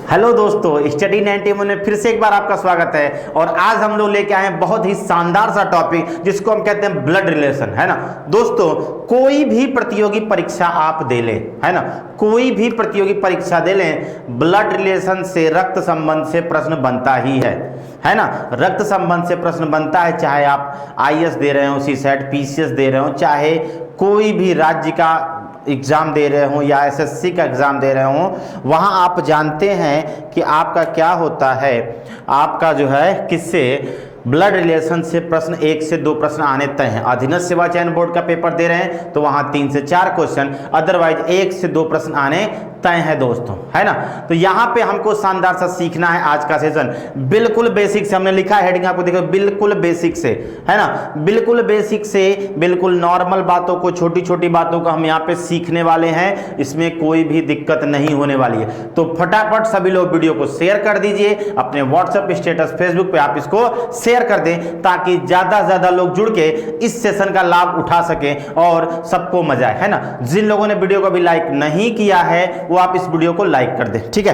Hello दोस्तों, study 91 में फिर से एक बार आपका स्वागत है। और आज हम लोग लेके आए हैं बहुत ही शानदार सा टॉपिक जिसको हम कहते हैं ब्लड रिलेशन, है ना। दोस्तों, कोई भी प्रतियोगी परीक्षा आप दे लें, है ना, कोई भी प्रतियोगी परीक्षा दे लें, ब्लड रिलेशन से, रक्त संबंध से प्रश्न बनता ही है ना। रक्त संबंध से प्रश्न बनता है, चाहे आप आईएएस दे रहे हो, सीसेट, पीसीएस दे रहे हो, चाहे कोई भी राज्य का एग्ज़ाम दे रहे हो या एसएससी का एग्ज़ाम दे रहे हो। वहाँ आप जानते हैं कि आपका क्या होता है, आपका जो है किससे, ब्लड रिलेशन से प्रश्न 1 से 2 प्रश्न आने तय हैं। अधीनस्थ सेवा चयन बोर्ड का पेपर दे रहे हैं तो वहाँ 3 से 4 क्वेश्चन, अदरवाइज 1 से 2 प्रश्न आने तय है दोस्तों, है ना। तो यहाँ पे हमको शानदार सा सीखना है। आज का सेशन बिल्कुल बेसिक से, हमने लिखा है हेडिंग आपको देखो, बिल्कुल बेसिक से, है ना, बिल्कुल बेसिक से बिल्कुल नॉर्मल बातों को, छोटी छोटी बातों को हम यहाँ पे सीखने वाले हैं। इसमें कोई भी दिक्कत नहीं होने वाली है। तो फटाफट सभी लोग वीडियो को शेयर कर दीजिए, अपने व्हाट्सएप स्टेटस, फेसबुक पे आप इसको शेयर कर दें ताकि ज्यादा से ज्यादा लोग जुड़ के इस सेशन का लाभ उठा सकें और सबको मजा आए, है ना। जिन लोगों ने वीडियो को अभी लाइक नहीं किया है वो आप इस वीडियो को लाइक कर दें, ठीक है।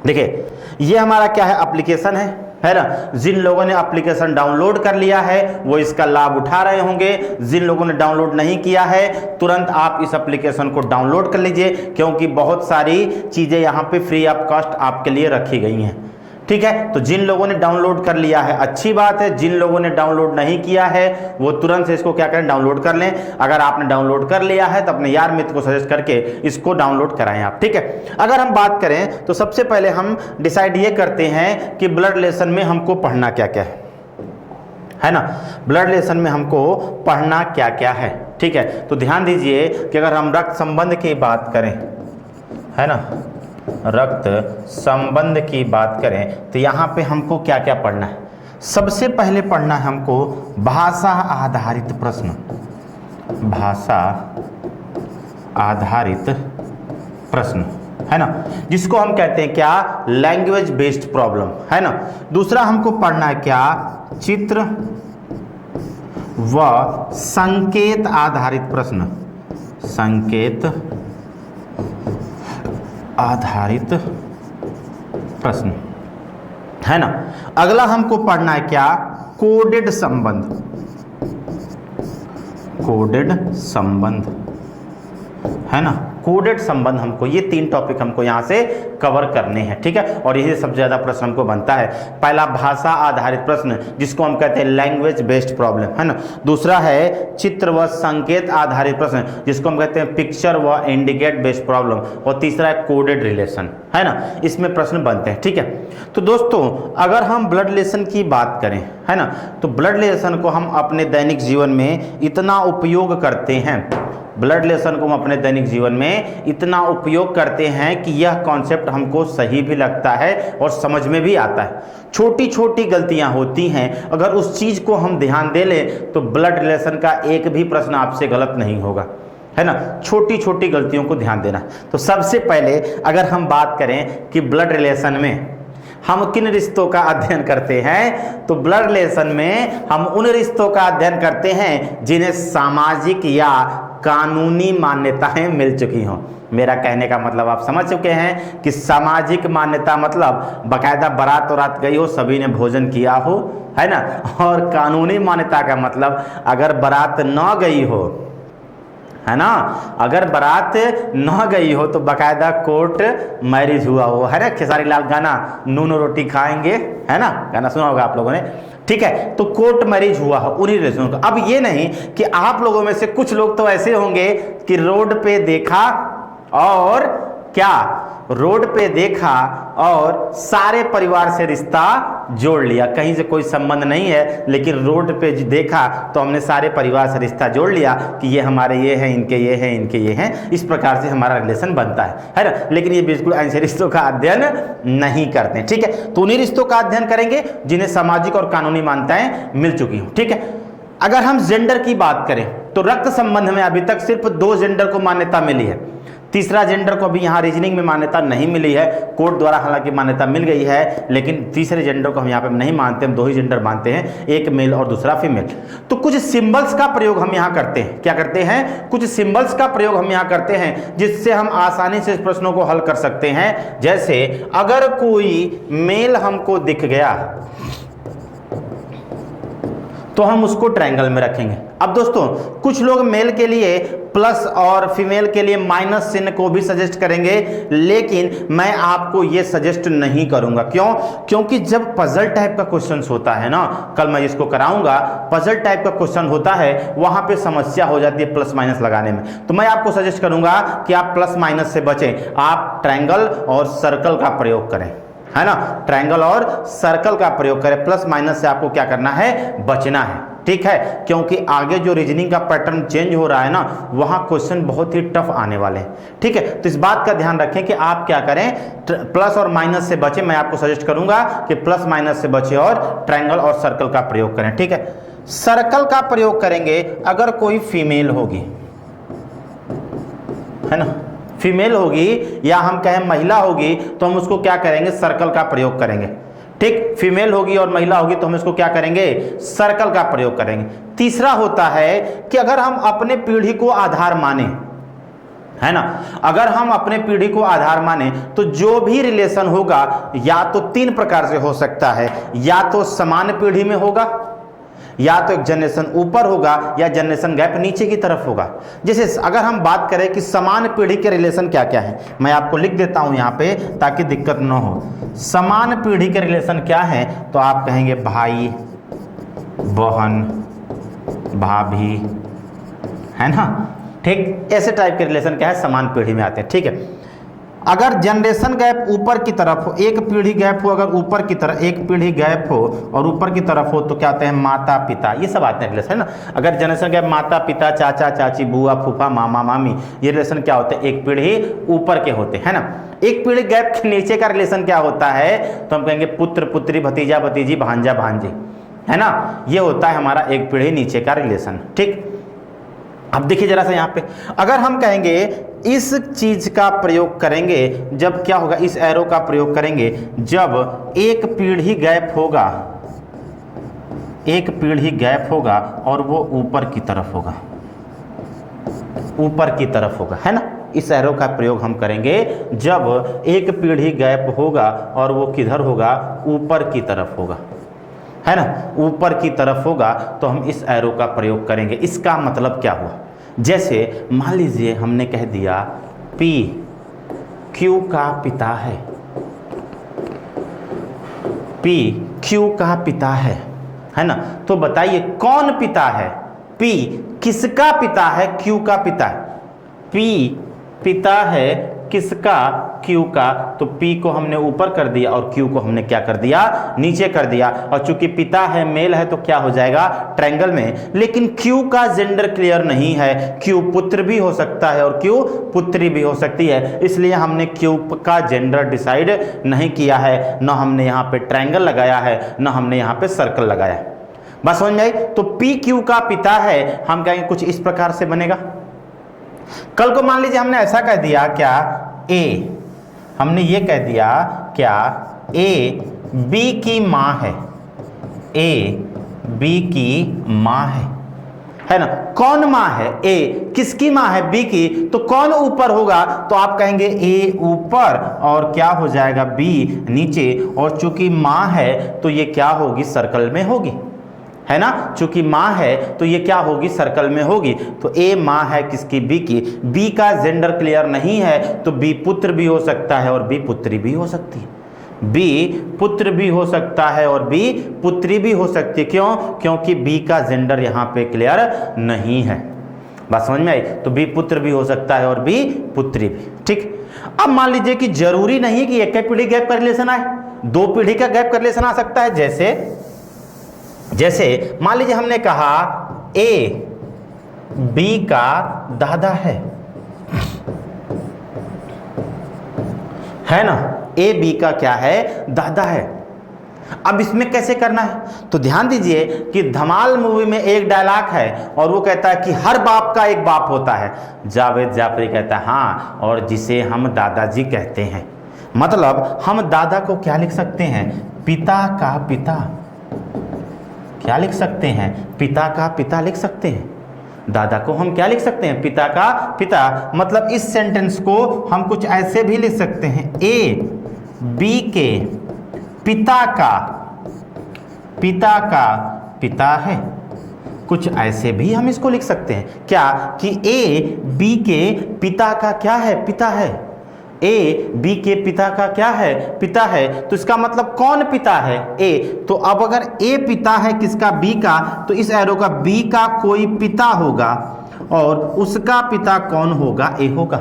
देखिए, ये हमारा क्या है, एप्लीकेशन है ना। जिन लोगों ने एप्लीकेशन डाउनलोड कर लिया है वो इसका लाभ उठा रहे होंगे। जिन लोगों ने डाउनलोड नहीं किया है तुरंत आप इस एप्लीकेशन को डाउनलोड कर लीजिए, क्योंकि बहुत सारी चीजें यहाँ पे फ्री ऑफ कॉस्ट आपके लिए रखी गई हैं, ठीक है। तो जिन लोगों ने डाउनलोड कर लिया है अच्छी बात है, जिन लोगों ने डाउनलोड नहीं किया है वो तुरंत से इसको क्या करें, डाउनलोड कर लें। अगर आपने डाउनलोड कर लिया है तो अपने यार मित्र को सजेस्ट करके इसको डाउनलोड कराएं आप, ठीक है। अगर हम बात करें तो सबसे पहले हम डिसाइड ये करते हैं कि ब्लड रिलेशन में हमको पढ़ना क्या क्या है ना। ब्लड रिलेशन में हमको पढ़ना क्या क्या है, ठीक है। तो ध्यान दीजिए कि अगर हम रक्त संबंध की बात करें, है ना, रक्त संबंध की बात करें तो यहाँ पे हमको क्या क्या पढ़ना है। सबसे पहले पढ़ना है हमको भाषा आधारित प्रश्न, भाषा आधारित प्रश्न, है ना, जिसको हम कहते हैं क्या, लैंग्वेज बेस्ड प्रॉब्लम, है ना। दूसरा हमको पढ़ना है क्या, चित्र व संकेत आधारित प्रश्न, संकेत आधारित प्रश्न, है ना। अगला हमको पढ़ना है क्या, कोडेड संबंध, कोडेड संबंध, है ना। कोडेड संबंध हमको, ये 3 टॉपिक हमको यहाँ से कवर करने हैं, ठीक है। और यही सबसे ज्यादा प्रश्न हमको बनता है। पहला भाषा आधारित प्रश्न जिसको हम कहते हैं लैंग्वेज बेस्ड प्रॉब्लम, है ना। दूसरा है चित्र व संकेत आधारित प्रश्न जिसको हम कहते हैं पिक्चर व इंडिकेट बेस्ड प्रॉब्लम। और तीसरा है कोडेड रिलेशन, है ना। इसमें प्रश्न बनते हैं, ठीक है। तो दोस्तों, अगर हम ब्लड रिलेशन की बात करें, है ना, तो ब्लड रिलेशन को हम अपने दैनिक जीवन में इतना उपयोग करते हैं, ब्लड रिलेशन को हम अपने दैनिक जीवन में इतना उपयोग करते हैं कि यह कॉन्सेप्ट हमको सही भी लगता है और समझ में भी आता है। छोटी छोटी गलतियां होती हैं, अगर उस चीज़ को हम ध्यान दे लें तो ब्लड रिलेशन का एक भी प्रश्न आपसे गलत नहीं होगा, है ना। छोटी छोटी गलतियों को ध्यान देना। तो सबसे पहले अगर हम बात करें कि ब्लड रिलेशन में हम किन रिश्तों का अध्ययन करते हैं, तो ब्लड रिलेशन में हम उन रिश्तों का अध्ययन करते हैं जिन्हें सामाजिक या कानूनी मान्यताएं मिल चुकी हों। मेरा कहने का मतलब आप समझ चुके हैं कि सामाजिक मान्यता मतलब बाकायदा बारात वरात गई हो, सभी ने भोजन किया हो, है ना। और कानूनी मान्यता का मतलब अगर बारात न गई हो, है ना, अगर बारात न गई हो तो बाकायदा कोर्ट मैरिज हुआ हो, है ना। खेसारी लाल गाना नून रोटी खाएंगे, है ना, गाना सुना होगा आप लोगों ने, ठीक है। तो कोर्ट मैरिज हुआ हो उन्हीं रिलेशन का। अब ये नहीं कि आप लोगों में से कुछ लोग तो ऐसे होंगे कि रोड पे देखा और क्या, रोड पे देखा और सारे परिवार से रिश्ता जोड़ लिया, कहीं से कोई संबंध नहीं है लेकिन रोड पे देखा तो हमने सारे परिवार से रिश्ता जोड़ लिया कि ये हमारे ये हैं, इनके ये हैं, इनके ये हैं, इस प्रकार से हमारा रिलेशन बनता है ना। लेकिन ये बिल्कुल ऐसे रिश्तों का अध्ययन नहीं करते, ठीक है। तो उन्हीं रिश्तों का अध्ययन करेंगे जिन्हें सामाजिक और कानूनी मान्यताएं मिल चुकी हों, ठीक है। अगर हम जेंडर की बात करें तो रक्त संबंध में अभी तक सिर्फ 2 जेंडर को मान्यता मिली है। तीसरा जेंडर को अभी यहाँ रीजनिंग में मान्यता नहीं मिली है, कोर्ट द्वारा हालांकि मान्यता मिल गई है, लेकिन तीसरे जेंडर को हम यहाँ पे नहीं मानते, हम दो ही जेंडर मानते हैं, एक मेल और दूसरा फीमेल। तो कुछ सिंबल्स का प्रयोग हम यहाँ करते हैं, क्या करते हैं, कुछ सिंबल्स का प्रयोग हम यहाँ करते हैं जिससे हम आसानी से इस प्रश्नों को हल कर सकते हैं। जैसे अगर कोई मेल हमको दिख गया तो हम उसको ट्रायंगल में रखेंगे। अब दोस्तों कुछ लोग मेल के लिए प्लस और फीमेल के लिए माइनस चिन्ह को भी सजेस्ट करेंगे, लेकिन मैं आपको ये सजेस्ट नहीं करूंगा। क्यों? क्योंकि जब पजल टाइप का क्वेश्चन होता है ना, कल मैं इसको कराऊंगा, पजल टाइप का क्वेश्चन होता है, वहां पे समस्या हो जाती है प्लस माइनस लगाने में। तो मैं आपको सजेस्ट करूंगा कि आप प्लस माइनस से बचें, आप ट्रायंगल और सर्कल का प्रयोग करें, है ना, ट्रायंगल और सर्कल का प्रयोग करें। प्लस माइनस से आपको क्या करना है, बचना है, ठीक है, क्योंकि आगे जो रीजनिंग का पैटर्न चेंज हो रहा है ना, वहां क्वेश्चन बहुत ही टफ आने वाले हैं, ठीक है। तो इस बात का ध्यान रखें कि आप क्या करें, प्लस और माइनस से बचें। मैं आपको सजेस्ट करूंगा कि प्लस माइनस से बचें और ट्रायंगल और सर्कल का प्रयोग करें, ठीक है। सर्कल का प्रयोग करेंगे अगर कोई फीमेल होगी, है ना, फीमेल होगी या हम कहें महिला होगी, तो हम उसको क्या करेंगे, सर्कल का प्रयोग करेंगे, ठीक। फीमेल होगी और महिला होगी तो हम इसको क्या करेंगे, सर्कल का प्रयोग करेंगे। तीसरा होता है कि अगर हम अपने पीढ़ी को आधार माने, है ना, अगर हम अपने पीढ़ी को आधार माने तो जो भी रिलेशन होगा या तो तीन प्रकार से हो सकता है, या तो समान पीढ़ी में होगा, या तो एक जनरेशन ऊपर होगा, या जनरेशन गैप नीचे की तरफ होगा। जैसे अगर हम बात करें कि समान पीढ़ी के रिलेशन क्या क्या है, मैं आपको लिख देता हूं यहाँ पे ताकि दिक्कत ना हो। समान पीढ़ी के रिलेशन क्या है, तो आप कहेंगे भाई बहन भाभी, है ना, ठीक, ऐसे टाइप के रिलेशन क्या है, समान पीढ़ी में आते हैं, ठीक है। अगर जनरेशन गैप ऊपर की तरफ हो, एक पीढ़ी गैप हो, अगर ऊपर की तरफ एक पीढ़ी गैप हो और ऊपर की तरफ हो, तो क्या होते हैं, माता पिता, ये सब आते हैं रिलेशन, है ना। अगर जनरेशन गैप माता पिता, चाचा चाची, बुआ फूफा, मामा मामी, ये रिलेशन क्या होते हैं, एक पीढ़ी ऊपर के होते हैं, है ना। एक पीढ़ी गैप के नीचे का रिलेशन क्या होता है, तो हम कहेंगे पुत्र पुत्री, भतीजा भतीजी, भांजा भांजी, है ना, ये होता है हमारा एक पीढ़ी नीचे का रिलेशन, ठीक। अब देखिए जरा सा यहाँ पे, अगर हम कहेंगे इस चीज का प्रयोग करेंगे, जब क्या होगा, इस एरो का प्रयोग करेंगे जब एक पीढ़ी गैप होगा, एक पीढ़ी गैप होगा और वो ऊपर की तरफ होगा, ऊपर की तरफ होगा, है ना। इस एरो का प्रयोग हम करेंगे जब एक पीढ़ी गैप होगा और वो किधर होगा, ऊपर की तरफ होगा, है ना, ऊपर की तरफ होगा, तो हम इस एरो का प्रयोग करेंगे। इसका मतलब क्या हुआ, जैसे मान लीजिए हमने कह दिया P Q का पिता है, P Q का पिता है ना, तो बताइए कौन पिता है, P किसका पिता है, Q का पिता है, P पिता है किसका, Q का, तो P को हमने ऊपर कर दिया और Q को हमने क्या कर दिया, नीचे कर दिया। और चूंकि पिता है, मेल है, तो क्या हो जाएगा, ट्रायंगल में। लेकिन Q का जेंडर क्लियर नहीं है, Q पुत्र भी हो सकता है और Q पुत्री भी हो सकती है, इसलिए हमने Q का जेंडर डिसाइड नहीं किया है, न हमने यहाँ पे ट्रायंगल लगाया है, न हमने यहाँ पे सर्कल लगाया है। बस समझ में आई। तो P Q का पिता है, हम कहेंगे कुछ इस प्रकार से बनेगा। कल को मान लीजिए हमने ऐसा कह दिया, क्या A, हमने ये कह दिया क्या A B की माँ है, A B की माँ है ना। कौन माँ है, A किसकी माँ है, B की, तो कौन ऊपर होगा, तो आप कहेंगे A ऊपर और क्या हो जाएगा, B नीचे। और चूंकि माँ है तो ये क्या होगी, सर्कल में होगी, है ना, चूंकि माँ है तो ये क्या होगी, सर्कल में होगी। तो A माँ है किसकी, B की, B का जेंडर क्लियर नहीं है, तो B पुत्र भी हो सकता है और B पुत्री भी हो सकती है, B पुत्र भी हो सकता है और B पुत्री भी हो सकती है। क्यों? क्योंकि B का जेंडर यहाँ पे क्लियर नहीं है। बात समझ में आई। तो B पुत्र भी हो सकता है और B पुत्री भी, ठीक। अब मान लीजिए कि जरूरी नहीं है कि एक पीढ़ी गैप का रिलेशन आए, दो पीढ़ी का गैप का रिलेशन आ सकता है। जैसे मान लीजिए हमने कहा A B का दादा है ना, A B का क्या है, दादा है। अब इसमें कैसे करना है, तो ध्यान दीजिए कि धमाल मूवी में एक डायलॉग है और वो कहता है कि हर बाप का एक बाप होता है। जावेद जाफरी कहता है हाँ, और जिसे हम दादाजी कहते हैं। मतलब हम दादा को क्या लिख सकते हैं, पिता का पिता। क्या लिख सकते हैं, पिता का पिता लिख सकते हैं। दादा को हम क्या लिख सकते हैं, पिता का पिता। मतलब इस सेंटेंस को हम कुछ ऐसे भी लिख सकते हैं, ए बी के पिता का पिता है। कुछ ऐसे भी हम इसको लिख सकते हैं क्या, कि ए बी के पिता का क्या है, पिता है। ए बी के पिता का क्या है, पिता है। तो इसका मतलब कौन पिता है, ए। तो अब अगर ए पिता है किसका, बी का, तो इस एरो का बी का कोई पिता होगा और उसका पिता कौन होगा, ए होगा,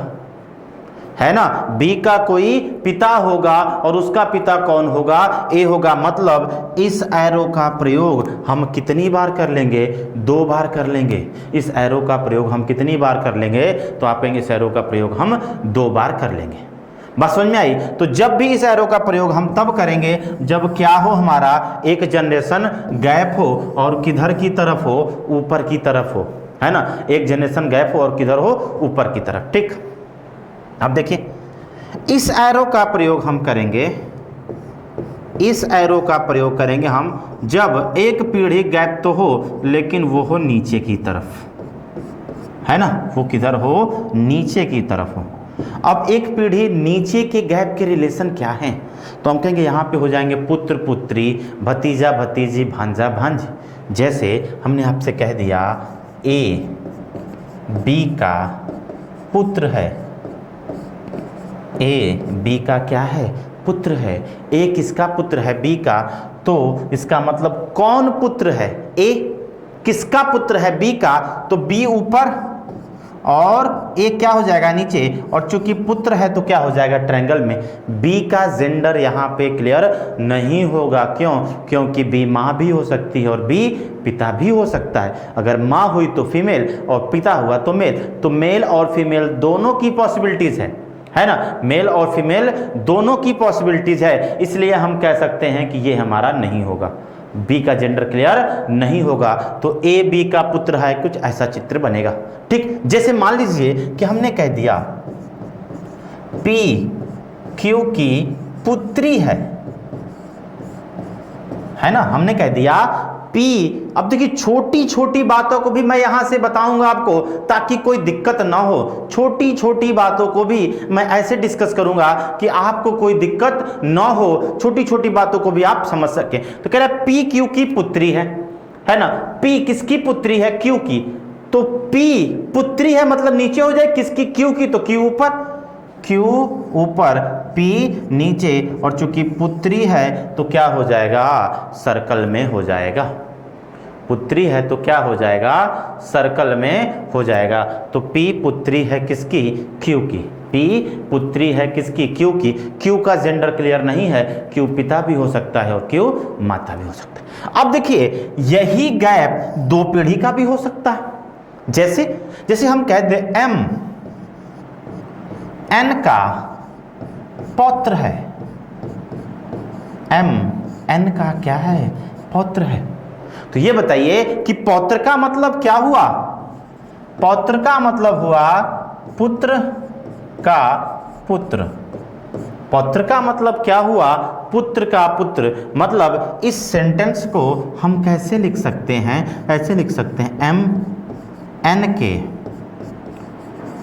है ना। बी का कोई पिता होगा और उसका पिता कौन होगा, ए होगा। मतलब इस एरो का प्रयोग हम कितनी बार कर लेंगे, 2 बार कर लेंगे। इस एरो का प्रयोग हम कितनी बार कर लेंगे, तो आप कहेंगे इस एरो का प्रयोग हम 2 बार कर लेंगे। बात समझ में आई। तो जब भी इस एरो का प्रयोग हम तब करेंगे जब क्या हो, हमारा एक जनरेशन गैप हो और किधर की तरफ हो, ऊपर की तरफ हो, है ना। एक जनरेशन गैप हो और किधर हो, ऊपर की तरफ। ठीक, अब देखिए इस एरो का प्रयोग हम करेंगे, इस एरो का प्रयोग करेंगे हम जब एक पीढ़ी गैप तो हो लेकिन वो हो नीचे की तरफ, है ना। वो किधर हो, नीचे की तरफ हो। अब एक पीढ़ी नीचे के गैप के रिलेशन क्या हैं, तो हम कहेंगे यहाँ पे हो जाएंगे पुत्र पुत्री, भतीजा भतीजी, भांजा भांजी। जैसे हमने आपसे कह दिया ए बी का पुत्र है, ए बी का क्या है, पुत्र है। ए किसका पुत्र है, बी का। तो इसका मतलब कौन पुत्र है, ए किसका पुत्र है, बी का। तो बी ऊपर और ए क्या हो जाएगा, नीचे। और चूंकि पुत्र है तो क्या हो जाएगा, ट्रायंगल में। बी का जेंडर यहाँ पे क्लियर नहीं होगा, क्यों, क्योंकि बी माँ भी हो सकती है और बी पिता भी हो सकता है। अगर माँ हुई तो फीमेल और पिता हुआ तो मेल। तो मेल और फीमेल दोनों की पॉसिबिलिटीज है ना। मेल और फीमेल दोनों की पॉसिबिलिटीज है, इसलिए हम कह सकते हैं कि ये हमारा नहीं होगा, बी का जेंडर क्लियर नहीं होगा। तो ए बी का पुत्र है, कुछ ऐसा चित्र बनेगा। ठीक, जैसे मान लीजिए कि हमने कह दिया पी क्यू की पुत्री है ना। हमने कह दिया पी। अब देखिए छोटी छोटी बातों को भी मैं यहां से बताऊंगा आपको ताकि कोई दिक्कत ना हो। छोटी छोटी बातों को भी मैं ऐसे डिस्कस करूंगा कि आपको कोई दिक्कत ना हो, छोटी छोटी बातों को भी आप समझ सकें। तो कह रहा है पी क्यू की पुत्री है ना। पी किसकी पुत्री है, क्यू की। तो पी पुत्री है मतलब नीचे हो जाए, किसकी, क्यू की। तो क्यू ऊपर, क्यू ऊपर, पी नीचे। और चूंकि पुत्री है तो क्या हो जाएगा, सर्कल में हो जाएगा। पुत्री है तो क्या हो जाएगा, सर्कल में हो जाएगा। तो पी पुत्री है किसकी, क्यू की। पी पुत्री है किसकी, क्यू की। क्यू का जेंडर क्लियर नहीं है, क्यू पिता भी हो सकता है और क्यू माता भी हो सकता है। अब देखिए यही गैप 2 पीढ़ी का भी हो सकता है। जैसे हम कह दे एम एन का पौत्र है, एम एन का क्या है, पौत्र है। तो ये बताइए कि पौत्र का मतलब क्या हुआ, पौत्र का मतलब हुआ पुत्र का पुत्र। पौत्र का मतलब क्या हुआ, पुत्र का पुत्र। मतलब इस सेंटेंस को हम कैसे लिख सकते हैं, ऐसे लिख सकते हैं एम एन के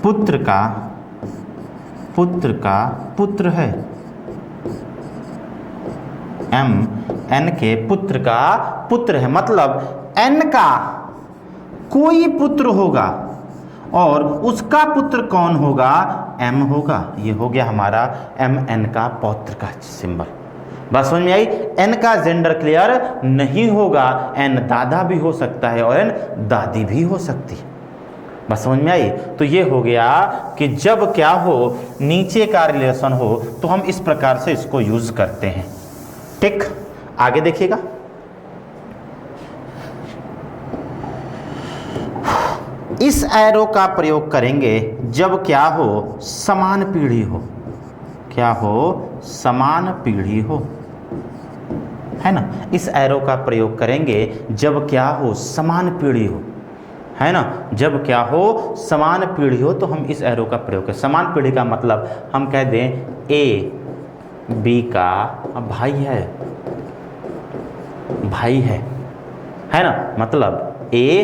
पुत्र का पुत्र है। एम एन के पुत्र का पुत्र है, मतलब एन का कोई पुत्र होगा और उसका पुत्र कौन होगा, एम होगा। ये हो गया हमारा एम एन का पौत्र का सिंबल। बात समझ में आई। एन का जेंडर क्लियर नहीं होगा, एन दादा भी हो सकता है और एन दादी भी हो सकती है। बात समझ में आई। तो ये हो गया कि जब क्या हो, नीचे का रिलेशन हो तो हम इस प्रकार से इसको यूज करते हैं। ठीक, आगे देखिएगा। इस एरो का प्रयोग करेंगे जब क्या हो, समान पीढ़ी हो। क्या हो, समान पीढ़ी हो। है ना। इस एरो का प्रयोग करेंगे जब क्या हो, समान पीढ़ी हो, है ना। जब क्या हो, समान पीढ़ी हो तो हम इस एरो का प्रयोग करें। समान पीढ़ी का मतलब हम कह दें ए बी का भाई है ना। मतलब ए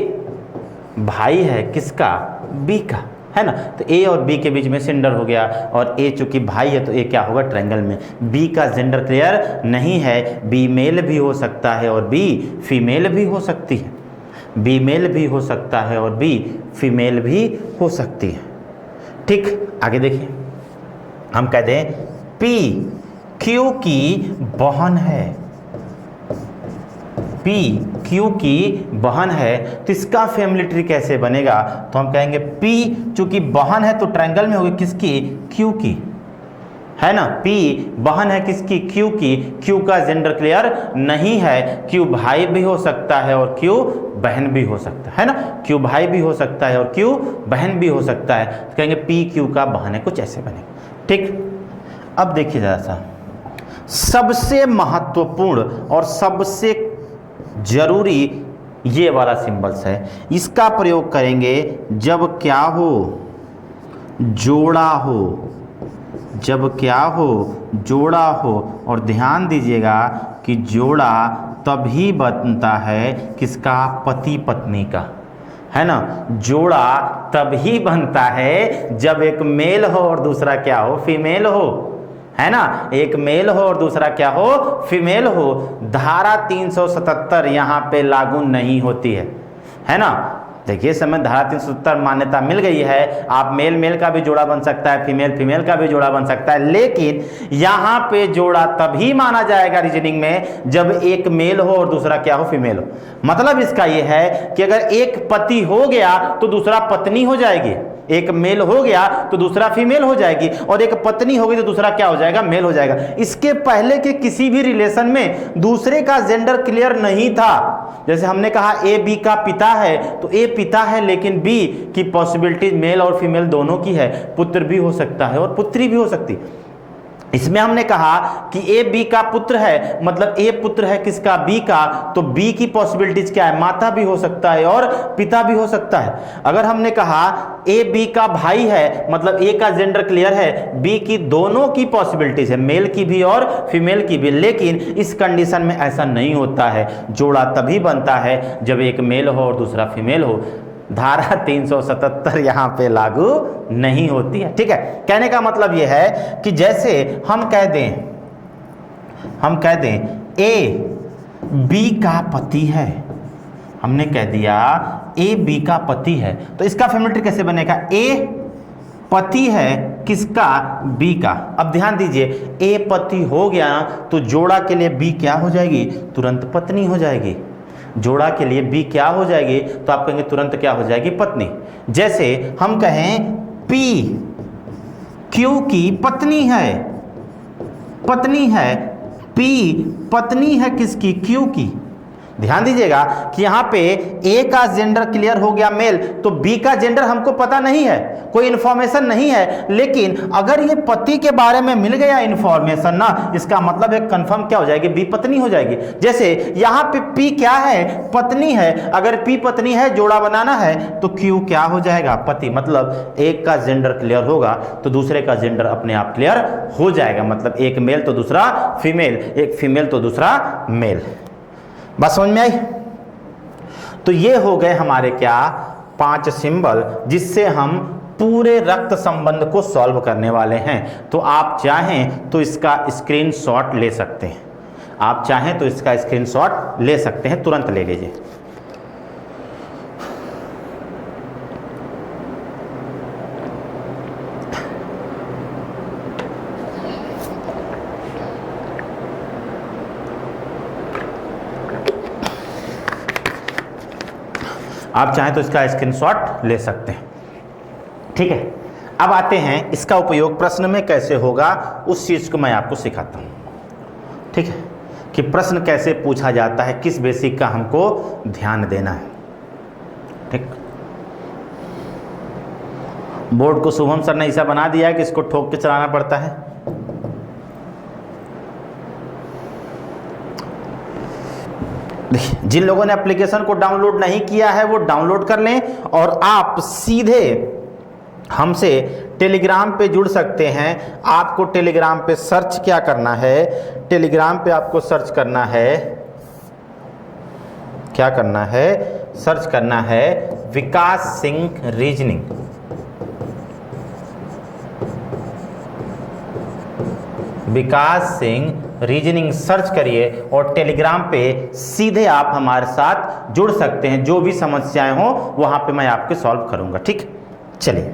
भाई है किसका, बी का, है ना। तो ए और बी के बीच में जेंडर हो गया, और ए चूंकि भाई है तो ए क्या होगा, ट्रायंगल में। बी का जेंडर क्लियर नहीं है, बी मेल भी हो सकता है और बी फीमेल भी हो सकती है। बी मेल भी हो सकता है और बी फीमेल भी हो सकती है। ठीक, आगे देखिए, हम कह दें पी क्यू की बहन है, पी क्यू की बहन है, तो इसका फैमिली ट्री कैसे बनेगा, तो हम कहेंगे पी चूंकि बहन है तो ट्रायंगल में होगी किसकी, क्यू की, है ना। पी बहन है किसकी, क्यू की। क्यू का जेंडर क्लियर नहीं है, क्यू भाई भी हो सकता है और क्यू बहन भी हो सकता है ना। क्यू भाई भी हो सकता है और क्यू बहन भी हो सकता है, तो कहेंगे पी क्यू का बहन है, कुछ ऐसे बनेगा। ठीक, अब देखिए जरा सा, सबसे महत्वपूर्ण और सबसे जरूरी ये वाला सिंबल्स है, इसका प्रयोग करेंगे जब क्या हो, जोड़ा हो, जब क्या हो, जोड़ा हो। और ध्यान दीजिएगा कि जोड़ा तभी बनता है किसका, पति पत्नी का, है ना। जोड़ा तभी बनता है जब एक मेल हो और दूसरा क्या हो, फीमेल हो, है ना। एक मेल हो और दूसरा क्या हो, फीमेल हो। धारा 377 यहाँ पे लागू नहीं होती है ना। देखिए समय धारा 377 मान्यता मिल गई है, आप मेल मेल का भी जोड़ा बन सकता है, फीमेल फीमेल का भी जोड़ा बन सकता है, लेकिन यहाँ पे जोड़ा तभी माना जाएगा रीजनिंग में जब एक मेल हो और दूसरा क्या हो, फीमेल हो। मतलब इसका यह है कि अगर एक पति हो गया तो दूसरा पत्नी हो जाएगी, एक मेल हो गया तो दूसरा फीमेल हो जाएगी, और एक पत्नी हो गई तो दूसरा क्या हो जाएगा, मेल हो जाएगा। इसके पहले के किसी भी रिलेशन में दूसरे का जेंडर क्लियर नहीं था। जैसे हमने कहा ए बी का पिता है, तो ए पिता है लेकिन बी की पॉसिबिलिटी मेल और फीमेल दोनों की है, पुत्र भी हो सकता है और पुत्री भी हो सकती है। इसमें हमने कहा कि ए बी का पुत्र है, मतलब ए पुत्र है किसका, बी का, तो बी की पॉसिबिलिटीज क्या है, माता भी हो सकता है और पिता भी हो सकता है। अगर हमने कहा ए बी का भाई है, मतलब ए का जेंडर क्लियर है, बी की दोनों की पॉसिबिलिटीज है, मेल की भी और फीमेल की भी, लेकिन इस कंडीशन में ऐसा नहीं होता है। जोड़ा तभी बनता है जब एक मेल हो और दूसरा फीमेल हो। धारा 377 यहाँ पे लागू नहीं होती है। ठीक है, कहने का मतलब यह है कि जैसे हम कह दें ए बी का पति है, हमने कह दिया ए बी का पति है, तो इसका फैमिली ट्री कैसे बनेगा, ए पति है किसका, बी का। अब ध्यान दीजिए, ए पति हो गया तो जोड़ा के लिए बी क्या हो जाएगी, तुरंत पत्नी हो जाएगी। जोड़ा के लिए बी क्या हो जाएगी, तो आप कहेंगे तुरंत क्या हो जाएगी, पत्नी। जैसे हम कहें पी क्यू की पत्नी है, पी पत्नी है किसकी, क्यू की। ध्यान दीजिएगा कि यहाँ पे ए का जेंडर क्लियर हो गया मेल, तो बी का जेंडर हमको पता नहीं है, कोई इन्फॉर्मेशन नहीं है, लेकिन अगर ये पति के बारे में मिल गया इन्फॉर्मेशन ना, इसका मतलब है कंफर्म क्या हो जाएगी, बी पत्नी हो जाएगी। जैसे यहाँ पे पी क्या है, पत्नी है, अगर पी पत्नी है, जोड़ा बनाना है तो क्यू क्या हो जाएगा, पति। मतलब एक का जेंडर क्लियर होगा तो दूसरे का जेंडर अपने आप क्लियर हो जाएगा, मतलब एक मेल तो दूसरा फीमेल, एक फीमेल तो दूसरा मेल। बस समझ में आई। तो ये हो गए हमारे क्या 5 सिंबल जिससे हम पूरे रक्त संबंध को सॉल्व करने वाले हैं। तो आप चाहें तो इसका स्क्रीनशॉट ले सकते हैं, आप चाहें तो इसका स्क्रीनशॉट ले सकते हैं, तुरंत ले लीजिए। आप चाहें तो इसका स्क्रीनशॉट ले सकते हैं। ठीक है, अब आते हैं इसका उपयोग प्रश्न में कैसे होगा, उस चीज़ को मैं आपको सिखाता हूँ। ठीक है, कि प्रश्न कैसे पूछा जाता है, किस बेसिक का हमको ध्यान देना है। ठीक, बोर्ड को शुभम सर ने ऐसा बना दिया है कि इसको ठोक के चलाना पड़ता है। देखिए, जिन लोगों ने एप्लीकेशन को डाउनलोड नहीं किया है वो डाउनलोड कर लें और आप सीधे हमसे टेलीग्राम पे जुड़ सकते हैं। आपको टेलीग्राम पे सर्च क्या करना है, टेलीग्राम पे आपको सर्च करना है, क्या करना है, सर्च करना है विकास सिंह रीजनिंग। विकास सिंह रीजनिंग सर्च करिए और टेलीग्राम पे सीधे आप हमारे साथ जुड़ सकते हैं। जो भी समस्याएं हो वहां पे मैं आपके सॉल्व करूंगा। ठीक, चलिए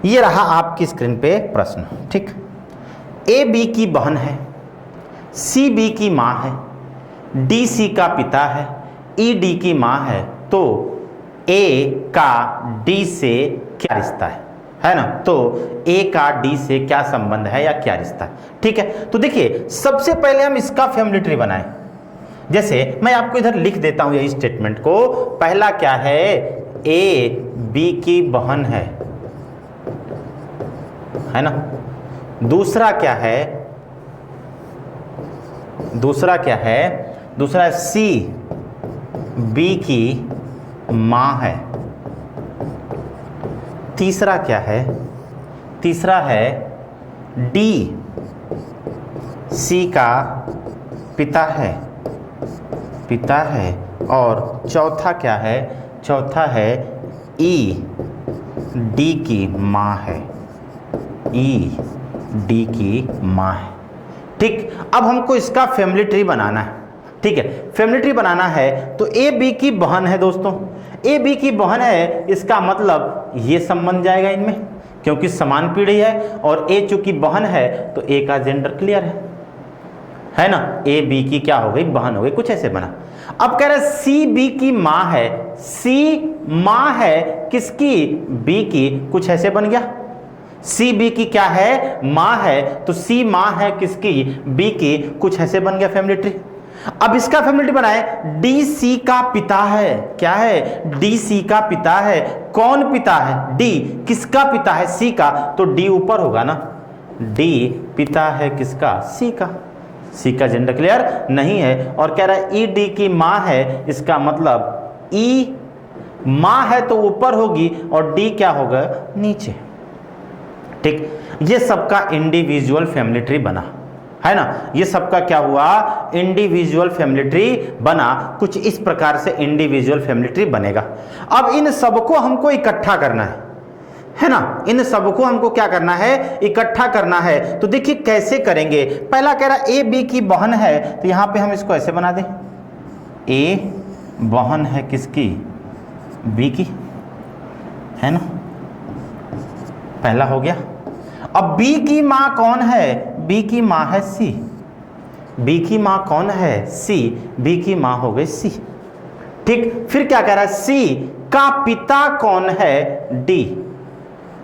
ये रहा आपकी स्क्रीन पे प्रश्न। ठीक, ए बी की बहन है, सी बी की माँ है, डी सी का पिता है, ई डी की माँ है, तो ए का डी से क्या रिश्ता है ना? तो ए का डी से क्या संबंध है या क्या रिश्ता है? ठीक है, तो देखिए सबसे पहले हम इसका फैमिली ट्री बनाएं। जैसे मैं आपको इधर लिख देता हूं यही स्टेटमेंट को। पहला क्या है, ए बी की बहन है ना? दूसरा क्या है, दूसरा सी बी की माँ है। तीसरा क्या है, तीसरा है डी सी का पिता है। और चौथा क्या है, चौथा है ई डी की माँ है, ई डी की माँ है। ठीक, अब हमको इसका फैमिली ट्री बनाना है। ठीक है, फैमिली ट्री बनाना है तो ए बी की बहन है दोस्तों, ए बी की बहन है, इसका मतलब ये संबंध जाएगा इनमें क्योंकि समान पीढ़ी है। और ए चूंकि बहन है तो ए का जेंडर क्लियर है ना? ए बी की क्या हो गई, बहन हो गई, कुछ ऐसे बना। अब कह रहे सी बी की माँ है, सी माँ है किसकी, बी की, कुछ ऐसे बन गया। सी बी की क्या है, माँ है, तो सी माँ है किसकी, बी की, कुछ ऐसे बन गया फैमिली ट्री। अब इसका फैमिली ट्री बनाए, डी सी का पिता है, क्या है, डी सी का पिता है। कौन पिता है, डी, किसका पिता है, सी का, तो डी ऊपर होगा ना, डी पिता है किसका, सी का, सी का जेंडर क्लियर नहीं है। और कह रहा है ई डी की माँ है, इसका मतलब ई माँ है तो ऊपर होगी और डी क्या होगा, नीचे। ठीक, ये सबका इंडिविजुअल फैमिली ट्री बना है ना? ये सबका क्या हुआ, इंडिविजुअल फैमिली ट्री बना। कुछ इस प्रकार से इंडिविजुअल फैमिली ट्री बनेगा। अब इन सबको हमको इकट्ठा करना है ना? इन सबको हमको क्या करना है, इकट्ठा करना है। तो देखिए कैसे करेंगे। पहला कह रहा ए बी की बहन है, तो यहां पे हम इसको ऐसे बना दें, ए बहन है किसकी, बी की, है ना? पहला हो गया। अब बी की माँ कौन है, बी की माँ है सी, बी की माँ कौन है, सी, बी की माँ हो गई सी। ठीक, फिर क्या कह रहा है, सी का पिता कौन है, डी,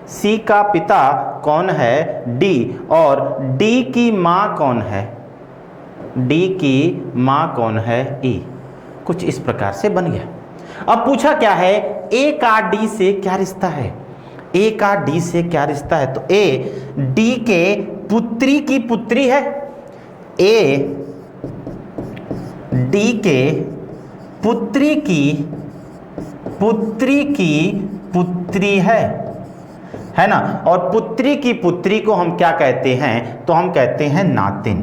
सी का पिता कौन है, डी, और डी की माँ कौन है, डी की माँ कौन है, ई। कुछ इस प्रकार से बन गया। अब पूछा क्या है, ए का डी से क्या रिश्ता है, ए का डी से क्या रिश्ता है, तो ए डी के पुत्री की पुत्री है, ए डी के पुत्री की पुत्री है ना? और पुत्री की पुत्री को हम क्या कहते हैं, तो हम कहते हैं नातिन।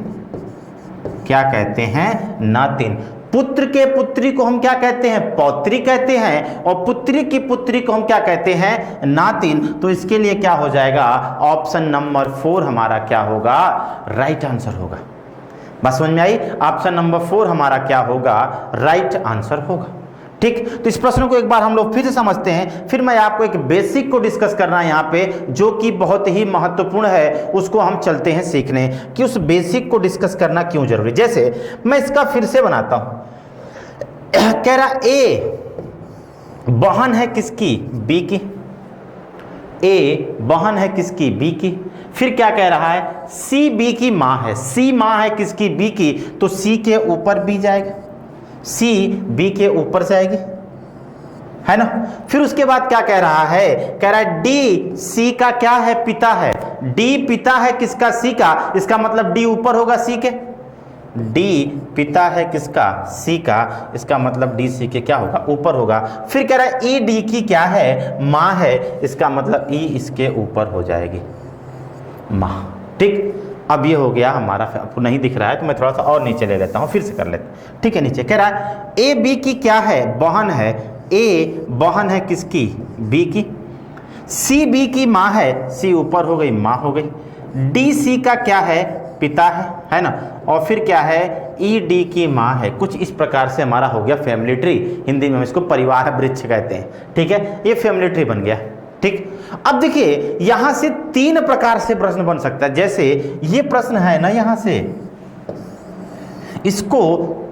क्या कहते हैं, नातिन। पुत्र के पुत्री को हम क्या कहते हैं, पौत्री कहते हैं, और पुत्री की पुत्री को हम क्या कहते हैं, नातिन। तो इसके लिए क्या हो जाएगा, ऑप्शन नंबर 4 हमारा क्या होगा, राइट आंसर होगा। बस समझ में आई, ऑप्शन नंबर 4 हमारा क्या होगा, राइट आंसर होगा। ठीक, तो इस प्रश्न को एक बार हम लोग फिर से समझते हैं, फिर मैं आपको एक बेसिक को डिस्कस करना है यहाँ पे, जो कि बहुत ही महत्वपूर्ण है। उसको हम चलते हैं सीखने कि उस बेसिक को डिस्कस करना क्यों जरूरी। जैसे मैं इसका फिर से बनाता हूं, कह रहा ए बहन है किसकी, बी की, ए बहन है किसकी, बी की। फिर क्या कह रहा है, सी बी की माँ है, सी माँ है किसकी, बी की, तो सी के ऊपर बी जाएगा, सी बी के ऊपर जाएगी, है ना? फिर उसके बाद क्या कह रहा है, कह रहा है डी सी का क्या है, पिता है, डी पिता है किसका, सी का, इसका मतलब डी ऊपर होगा सी के, डी पिता है किसका, सी का, इसका मतलब डी सी के क्या होगा, ऊपर होगा। फिर कह रहा है ई डी की क्या है, माँ है, इसका मतलब ई इसके ऊपर हो जाएगी, माँ। ठीक, अब ये हो गया हमारा, आपको नहीं दिख रहा है तो मैं थोड़ा सा और नीचे ले लेता हूँ, फिर से कर लेते हैं। ठीक है, नीचे कह रहा है ए बी की क्या है, बहन है, ए बहन है किसकी, बी की। सी बी की माँ है, सी ऊपर हो गई, माँ हो गई। डी सी का क्या है, पिता है ना। और फिर क्या है, ई डी की माँ है। कुछ इस प्रकार से हमारा हो गया फैमिली ट्री, हिंदी में हम इसको परिवार वृक्ष कहते हैं। ठीक है, ये फैमिली ट्री बन गया। ठीक, अब देखिए यहां से 3 प्रकार से प्रश्न बन सकता है। जैसे ये प्रश्न है ना, यहां से इसको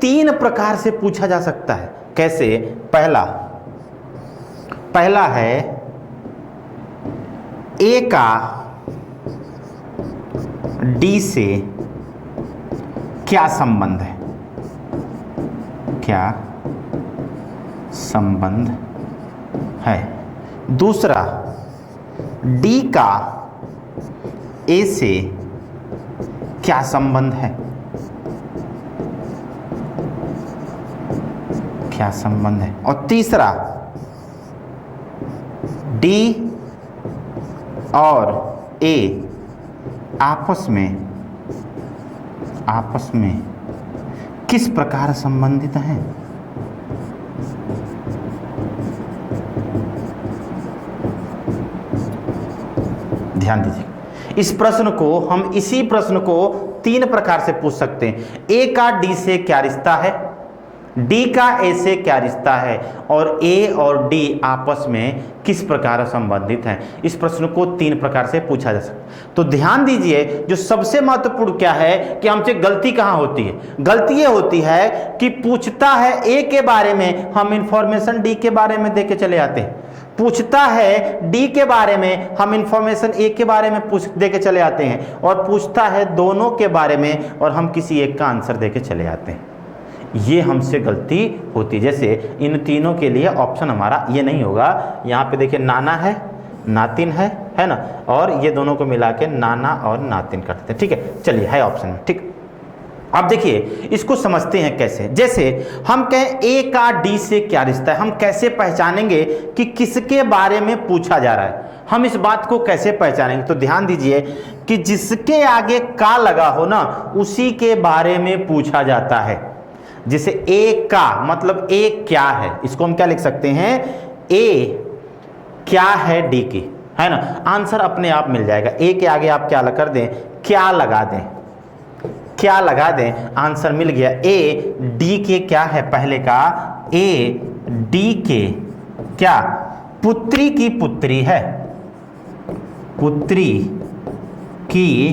3 प्रकार से पूछा जा सकता है। कैसे, पहला है ए का डी से क्या संबंध है, क्या संबंध है। दूसरा, डी का ए से क्या संबंध है, क्या संबंध है। और तीसरा, डी और ए आपस में किस प्रकार संबंधित हैं। ध्यान दीजिए, इस प्रश्न को हम इसी प्रश्न को 3 प्रकार से पूछ सकते हैं। ए का डी से क्या रिश्ता है, डी का ए से क्या रिश्ता है, और ए और डी आपस में किस प्रकार संबंधित हैं। इस प्रश्न को 3 प्रकार से पूछा जा सकता है। तो ध्यान दीजिए, जो सबसे महत्वपूर्ण क्या है कि हमसे गलती कहाँ होती है। गलती ये होती है कि पूछता है ए के बारे में, हम इंफॉर्मेशन डी के बारे में दे के चले आते हैं। पूछता है डी के बारे में, हम इंफॉर्मेशन ए के बारे में दे के चले आते हैं। और पूछता है दोनों के बारे में और हम किसी एक का आंसर दे के चले आते हैं। ये हमसे गलती होती है। जैसे इन तीनों के लिए ऑप्शन हमारा ये नहीं होगा। यहाँ पे देखिए नाना है, नातिन है ना, और ये दोनों को मिला के नाना और नातिन करते हैं। ठीक है, चलिए है ऑप्शन में। ठीक, अब देखिए इसको समझते हैं कैसे। जैसे हम कहें ए का डी से क्या रिश्ता है, हम कैसे पहचानेंगे कि किसके बारे में पूछा जा रहा है। हम इस बात को कैसे पहचानेंगे, तो ध्यान दीजिए कि जिसके आगे का लगा हो ना, उसी के बारे में पूछा जाता है। जैसे ए का मतलब ए क्या है, इसको हम क्या लिख सकते हैं, ए क्या है डी की, है ना। आंसर अपने आप मिल जाएगा। ए के आगे आप क्या कर दें, क्या लगा दें, क्या लगा दें, आंसर मिल गया। ए डी के क्या है, पहले का ए डी के क्या, पुत्री की पुत्री है, पुत्री की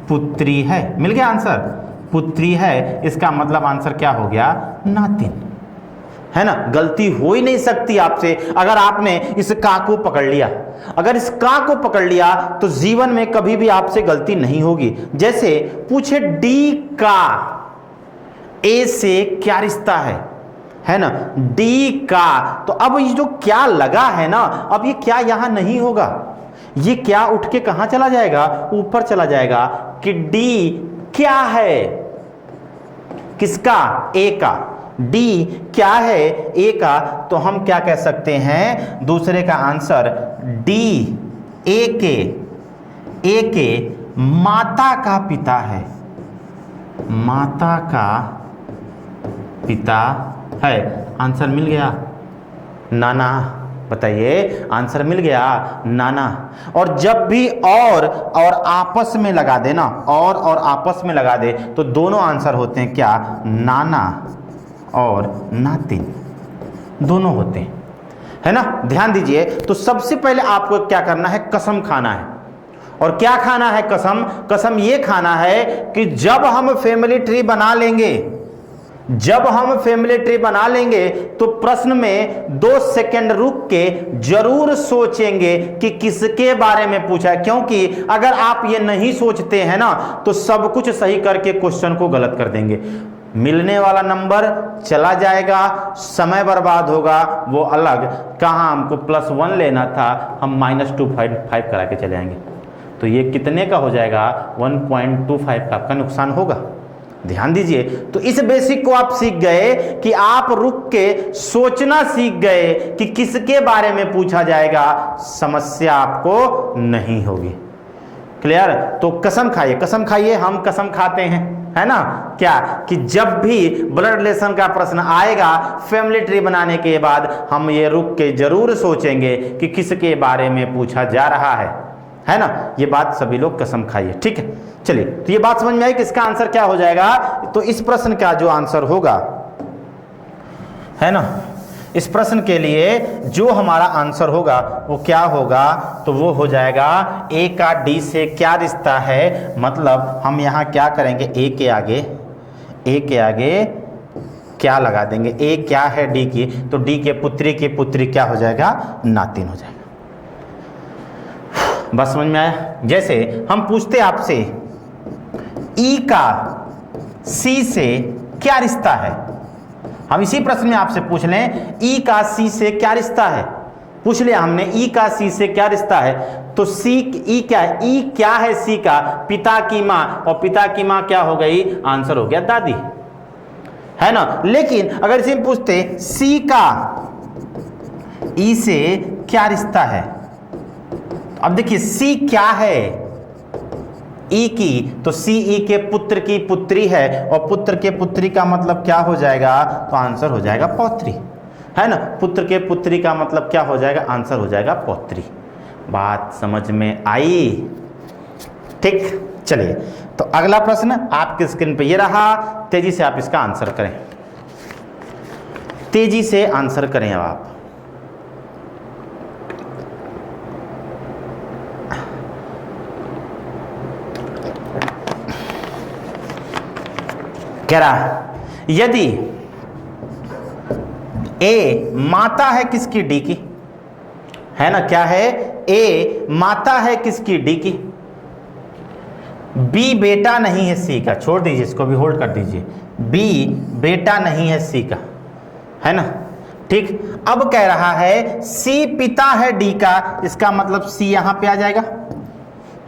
पुत्री है, मिल गया आंसर। पुत्री है, इसका मतलब आंसर क्या हो गया, नातिन, है ना। गलती हो ही नहीं सकती आपसे अगर आपने इस का को पकड़ लिया। अगर इस का को पकड़ लिया तो जीवन में कभी भी आपसे गलती नहीं होगी। जैसे पूछे डी का ए से क्या रिश्ता है ना, डी का, तो अब ये जो क्या लगा है ना, अब ये क्या यहां नहीं होगा, ये क्या उठ के कहां चला जाएगा, ऊपर चला जाएगा कि डी क्या है, किसका, ए का। डी क्या है, ए का, तो हम क्या कह सकते हैं, दूसरे का आंसर डी ए के माता का पिता है, माता का पिता है। आंसर मिल गया, नाना। बताइए, आंसर मिल गया, नाना। और जब भी और आपस में लगा देना, और आपस में लगा दे तो दोनों आंसर होते हैं क्या, नाना और नातिन, दोनों होते हैं, है ना। ध्यान दीजिए, तो सबसे पहले आपको क्या करना है, कसम खाना है। और क्या खाना है, कसम। कसम ये खाना है कि जब हम फैमिली ट्री बना लेंगे, जब हम फैमिली ट्री बना लेंगे तो प्रश्न में 2 सेकंड रुक के जरूर सोचेंगे कि किसके बारे में पूछा है। क्योंकि अगर आप ये नहीं सोचते हैं ना, तो सब कुछ सही करके क्वेश्चन को गलत कर देंगे। मिलने वाला नंबर चला जाएगा, समय बर्बाद होगा, वो अलग। कहाँ हमको +1 लेना था, हम -255 करा के चले आएंगे। तो ये कितने का हो जाएगा, 1.25 का आपका नुकसान होगा। ध्यान दीजिए। तो इस बेसिक को आप सीख गए कि आप रुक के सोचना सीख गए कि किसके बारे में पूछा जाएगा, समस्या आपको नहीं होगी। क्लियर? तो कसम खाइए, कसम खाइए, हम कसम खाते हैं, है ना, क्या कि जब भी ब्लड रिलेशन का प्रश्न आएगा फैमिली ट्री बनाने के बाद हम ये रुक के जरूर सोचेंगे कि किसके बारे में पूछा जा रहा है ना। ये बात सभी लोग कसम खाइए, ठीक है। चलिए, तो ये बात समझ में आई कि इसका आंसर क्या हो जाएगा। तो इस प्रश्न का जो आंसर होगा, है ना, इस प्रश्न के लिए जो हमारा आंसर होगा वो क्या होगा, तो वो हो जाएगा ए का डी से क्या रिश्ता है। मतलब हम यहाँ क्या करेंगे, ए के आगे क्या लगा देंगे, ए क्या है डी की, तो डी के पुत्री क्या हो जाएगा, नातिन हो जाएगा। बस समझ में आया। जैसे हम पूछते आपसे ई का सी से क्या रिश्ता है, हम इसी प्रश्न में आपसे पूछ लें ई का सी से क्या रिश्ता है, पूछ लिया हमने ई का सी से क्या रिश्ता है, तो सी ई क्या है, ई क्या है सी का, पिता की माँ, और पिता की माँ क्या हो गई, आंसर हो गया दादी, है ना। लेकिन अगर इसे पूछते सी का ई से क्या रिश्ता है, अब देखिए सी क्या है, ई की, तो सी ई के पुत्र की पुत्री है, और पुत्र के पुत्री का मतलब क्या हो जाएगा, तो आंसर हो जाएगा पौत्री, है ना। पुत्र के पुत्री का मतलब क्या हो जाएगा, आंसर हो जाएगा पौत्री। बात समझ में आई? ठीक, चलिए तो अगला प्रश्न आपकी स्क्रीन पे ये रहा, तेजी से आप इसका आंसर करें, तेजी से आंसर करें। अब आप कह रहा यदि ए माता है किसकी, डी की, है ना, क्या है, ए माता है किसकी, डी की, बी बेटा नहीं है सी का, छोड़ दीजिए इसको भी, होल्ड कर दीजिए, बी बेटा नहीं है सी का, है ना, ठीक। अब कह रहा है सी पिता है डी का, इसका मतलब सी यहां पे आ जाएगा,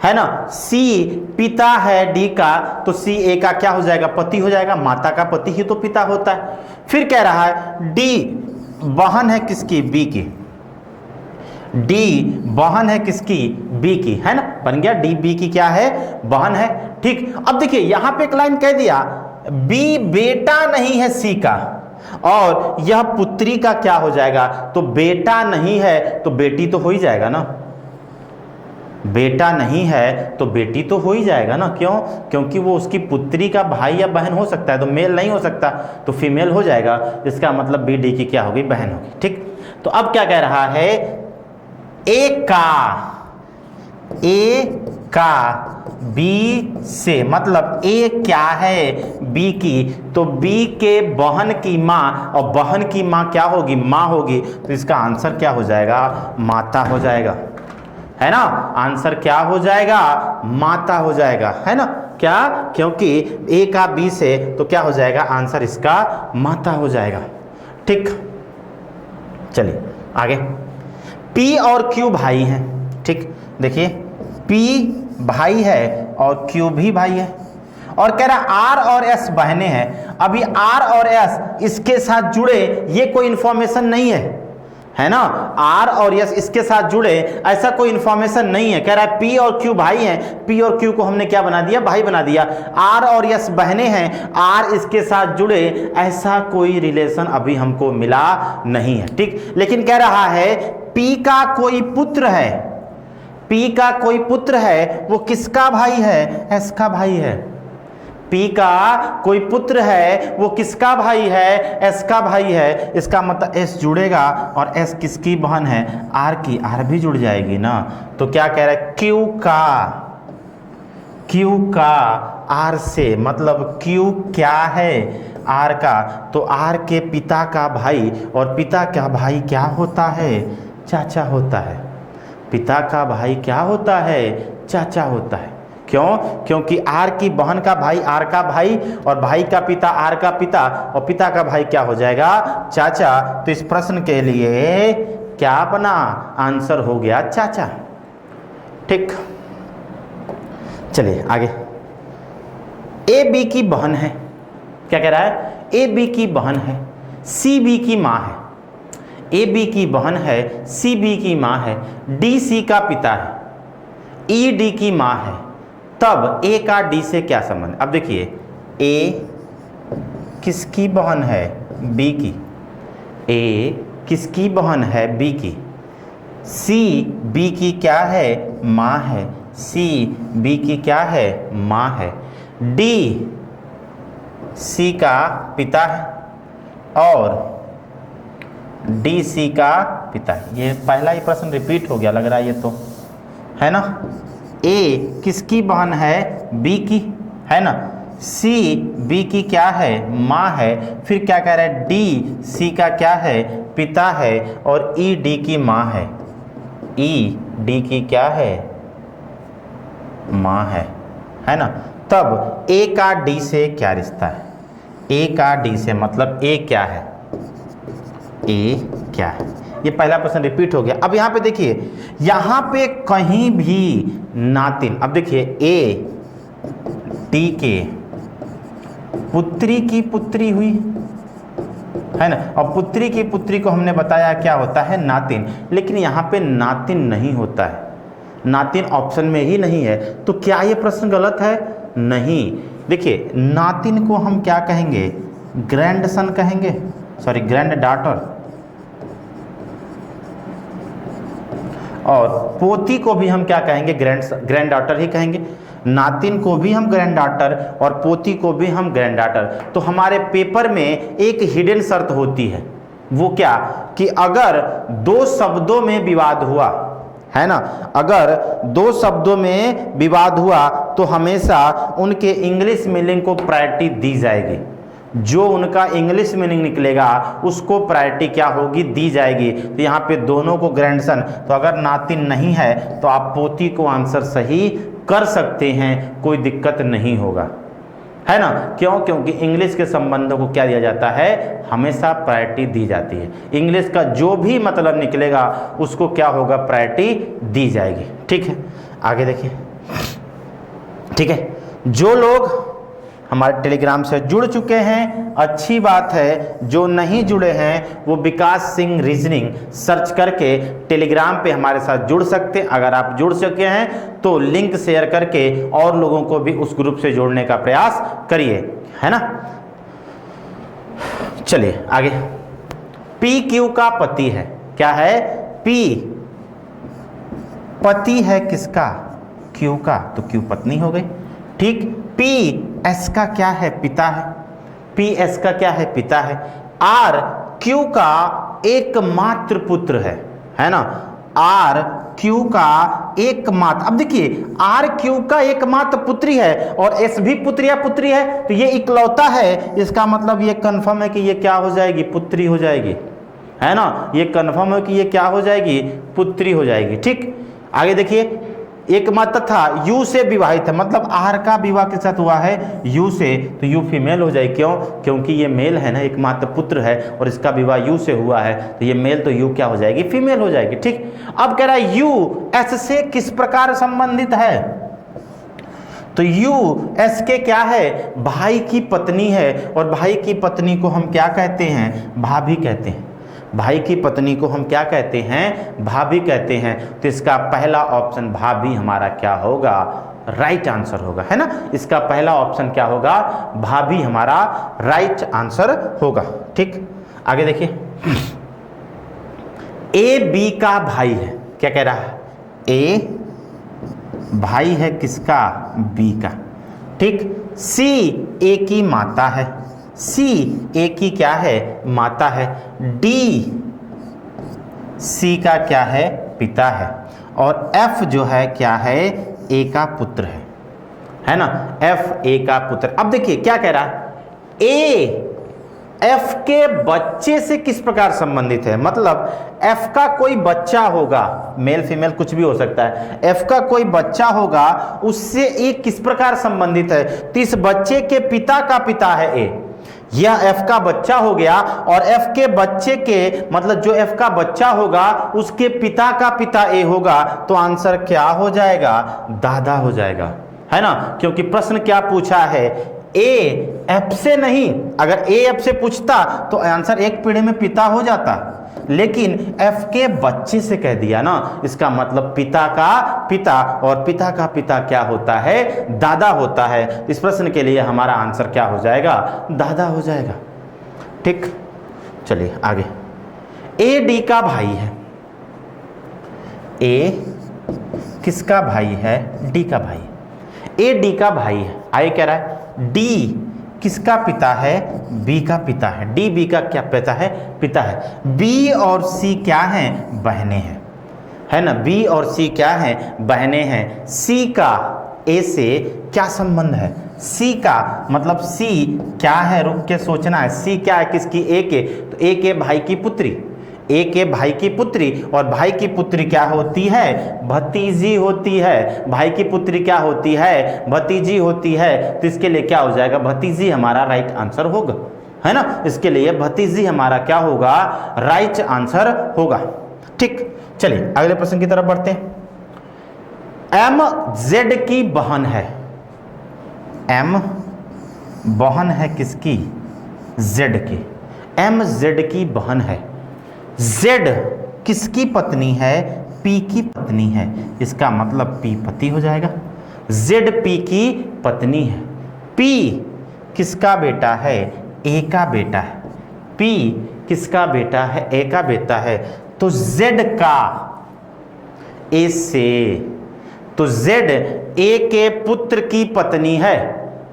है ना, सी पिता है डी का, तो सी ए का क्या हो जाएगा, पति हो जाएगा, माता का पति ही तो पिता होता है। फिर कह रहा है डी बहन है किसकी, बी की, डी बहन है किसकी, बी की, है ना, बन गया डी बी की क्या है, बहन है, ठीक। अब देखिए यहां पे एक लाइन कह दिया बी बेटा नहीं है सी का, और यह पुत्री का क्या हो जाएगा, तो बेटा नहीं है तो बेटी तो हो ही जाएगा ना, बेटा नहीं है तो बेटी तो हो ही जाएगा ना, क्यों, क्योंकि वो उसकी पुत्री का भाई या बहन हो सकता है, तो मेल नहीं हो सकता, तो फीमेल हो जाएगा, इसका मतलब बी डी की क्या होगी, बहन होगी, ठीक। तो अब क्या कह रहा है, ए का बी से, मतलब ए क्या है, बी की, तो बी के बहन की माँ, और बहन की माँ क्या होगी, माँ होगी, तो इसका आंसर क्या हो जाएगा, माता हो जाएगा, है ना, आंसर क्या हो जाएगा, माता हो जाएगा, है ना, क्या, क्योंकि ए का बी से, तो क्या हो जाएगा, आंसर इसका माता हो जाएगा, ठीक। चलिए आगे, पी और क्यू भाई हैं, ठीक, देखिए पी भाई है और क्यू भी भाई है, और कह रहा आर और एस बहनें हैं। अभी आर और एस इसके साथ जुड़े ये कोई इंफॉर्मेशन नहीं है ना, आर और एस इसके साथ जुड़े ऐसा कोई इंफॉर्मेशन नहीं है। कह रहा है पी और क्यू भाई हैं, पी और क्यू को हमने क्या बना दिया, भाई बना दिया। आर और एस बहनें हैं, आर इसके साथ जुड़े ऐसा कोई रिलेशन अभी हमको मिला नहीं है, ठीक। लेकिन कह रहा है पी का कोई पुत्र है, पी का कोई पुत्र है, वो किसका भाई है, एस का भाई है। पी का कोई पुत्र है, वो किसका भाई है, एस का भाई है। इसका मतलब एस जुड़ेगा और एस किसकी बहन है, आर की, आर भी जुड़ जाएगी ना। तो क्या कह रहा है, क्यू का आर से, मतलब क्यू क्या है, आर का, तो आर के पिता का भाई, और पिता का भाई क्या होता है, चाचा होता है। पिता का भाई क्या होता है, चाचा होता है। क्यों, क्योंकि आर की बहन का भाई आर का भाई, और भाई का पिता आर का पिता, और पिता का भाई क्या हो जाएगा, चाचा। तो इस प्रश्न के लिए क्या बना, आंसर हो गया चाचा, ठीक। चलिए आगे, ए बी की बहन है, क्या कह रहा है? ए बी की बहन है, सी बी की माँ है। ए बी की बहन है, सी बी की माँ है, डी सी का पिता है, ई डी की माँ है, तब ए का डी से क्या संबंध? अब देखिए, ए किसकी बहन है? बी की। ए किसकी बहन है? बी की। सी बी की क्या है? माँ है। सी बी की क्या है? माँ है। डी सी का पिता है और डी सी का पिता है। ये पहला ही प्रश्न रिपीट हो गया लग रहा है ये तो, है ना। ए किसकी बहन है? बी की, है ना। सी बी की क्या है? माँ है। फिर क्या कह रहा है? डी सी का क्या है? पिता है। और ई डी की माँ है। ई डी की क्या है? माँ है ना। तब ए का डी से क्या रिश्ता है? ए का डी से मतलब ए क्या है? ए क्या है? ये पहला प्रश्न रिपीट हो गया। अब यहाँ पे देखिए, यहाँ पे कहीं भी नातिन, अब देखिए ए टी के पुत्री की पुत्री हुई, है ना। और पुत्री की पुत्री को हमने बताया क्या होता है? नातिन। लेकिन यहाँ पे नातिन नहीं होता है, नातिन ऑप्शन में ही नहीं है। तो क्या ये प्रश्न गलत है? नहीं। देखिए, नातिन को हम क्या कहेंगे? ग्रैंडसन कहेंगे, सॉरी ग्रैंड डॉटर। और पोती को भी हम क्या कहेंगे? ग्रैंड डॉटर ही कहेंगे। नातिन को भी हम ग्रैंड डॉटर और पोती को भी हम ग्रैंड डॉटर। तो हमारे पेपर में एक हिडन शर्त होती है, वो क्या? कि अगर दो शब्दों में विवाद हुआ, है ना, अगर दो शब्दों में विवाद हुआ तो हमेशा उनके इंग्लिश मीनिंग को प्रायोरिटी दी जाएगी। जो उनका इंग्लिश मीनिंग निकलेगा उसको प्रायोरिटी क्या होगी? दी जाएगी। तो यहाँ पे दोनों को ग्रैंडसन, तो अगर नातिन नहीं है तो आप पोती को आंसर सही कर सकते हैं, कोई दिक्कत नहीं होगा, है ना। क्यों? क्योंकि इंग्लिश के संबंधों को क्या दिया जाता है? हमेशा प्रायोरिटी दी जाती है। इंग्लिश का जो भी मतलब निकलेगा उसको क्या होगा? प्रायोरिटी दी जाएगी। ठीक है, आगे देखिए। ठीक है, जो लोग हमारे टेलीग्राम से जुड़ चुके हैं अच्छी बात है, जो नहीं जुड़े हैं वो विकास सिंह रीजनिंग सर्च करके टेलीग्राम पे हमारे साथ जुड़ सकते हैं। अगर आप जुड़ चुके हैं तो लिंक शेयर करके और लोगों को भी उस ग्रुप से जोड़ने का प्रयास करिए, है ना। चलिए आगे। पी क्यू का पति है, क्या है? पी पति है किसका? क्यू का, तो क्यू पत्नी हो गई। ठीक। पी एस का क्या है? पिता है। पी एस का क्या है? पिता है। आर क्यू का एकमात्र पुत्र है ना। आर क्यू का एकमात्र, अब देखिए आर क्यू का एकमात्र पुत्री है और एस भी पुत्र या पुत्री है, तो ये इकलौता है। इसका मतलब ये कंफर्म है कि ये क्या हो जाएगी? पुत्री हो जाएगी, है ना। ये कंफर्म है कि ये क्या हो जाएगी? पुत्री हो जाएगी। ठीक, आगे देखिए। एकमात्र था, यू से विवाहित है, मतलब आर का विवाह के साथ हुआ है यू से, तो यू फीमेल हो जाएगी। क्यों? क्योंकि ये मेल है ना, एकमात्र पुत्र है और इसका विवाह यू से हुआ है, तो ये मेल, तो यू क्या हो जाएगी? फीमेल हो जाएगी। ठीक। अब कह रहा है यू एस से किस प्रकार संबंधित है? तो यू एस के क्या है? भाई की पत्नी है, और भाई की पत्नी को हम क्या कहते हैं? भाभी कहते हैं। भाई की पत्नी को हम क्या कहते हैं? भाभी कहते हैं। तो इसका पहला ऑप्शन भाभी हमारा क्या होगा? राइट आंसर होगा, है ना। इसका पहला ऑप्शन क्या होगा? भाभी हमारा राइट आंसर होगा। ठीक, आगे देखिए। ए बी का भाई है, क्या कह रहा है? ए भाई है किसका? बी का। ठीक। सी ए की माता है, सी ए की क्या है? माता है। डी सी का क्या है? पिता है। और एफ जो है क्या है? ए का पुत्र है ना। एफ ए का पुत्र। अब देखिए क्या कह रहा है? ए एफ के बच्चे से किस प्रकार संबंधित है? मतलब एफ का कोई बच्चा होगा, मेल फीमेल कुछ भी हो सकता है, एफ का कोई बच्चा होगा, उससे ए किस प्रकार संबंधित है? तो इस बच्चे के पिता का पिता है ए, यह एफ का बच्चा हो गया, और एफ के बच्चे के मतलब जो एफ का बच्चा होगा उसके पिता का पिता ए होगा, तो आंसर क्या हो जाएगा? दादा हो जाएगा, है ना। क्योंकि प्रश्न क्या पूछा है? ए एफ से नहीं, अगर ए एफ से पूछता तो आंसर एक पीढ़ी में पिता हो जाता, लेकिन एफ के बच्चे से कह दिया ना, इसका मतलब पिता का पिता, और पिता का पिता क्या होता है? दादा होता है। इस प्रश्न के लिए हमारा आंसर क्या हो जाएगा? दादा हो जाएगा। ठीक, चलिए आगे। ए डी का भाई है। ए किसका भाई है? डी का भाई। ए डी का भाई है, आगे कह रहा है डी किसका पिता है? बी का पिता है। डी बी का क्या पिता है? पिता है। बी और सी क्या हैं? बहनें हैं, है ना। बी और सी क्या हैं? बहनें हैं। सी का ए से क्या संबंध है? सी का मतलब सी क्या है? रुक के सोचना है। सी क्या है किसकी? ए के, तो ए के भाई की पुत्री, ए के भाई की पुत्री, और भाई की पुत्री क्या होती है? भतीजी होती है। भाई की पुत्री क्या होती है? भतीजी होती है। तो इसके लिए क्या हो जाएगा? भतीजी हमारा राइट आंसर होगा, है ना। इसके लिए भतीजी हमारा क्या होगा? राइट आंसर होगा। ठीक, चलिए अगले प्रश्न की तरफ बढ़ते हैं। एम जेड की बहन है। एम बहन है किसकी? जेड की। एम जेड की बहन है। जेड किसकी पत्नी है? पी की पत्नी है। इसका मतलब पी पति हो जाएगा। जेड पी की पत्नी है। पी किसका बेटा है? ए का बेटा है। पी किसका बेटा है? ए का बेटा है। तो जेड का ए से, तो जेड ए के पुत्र की पत्नी है।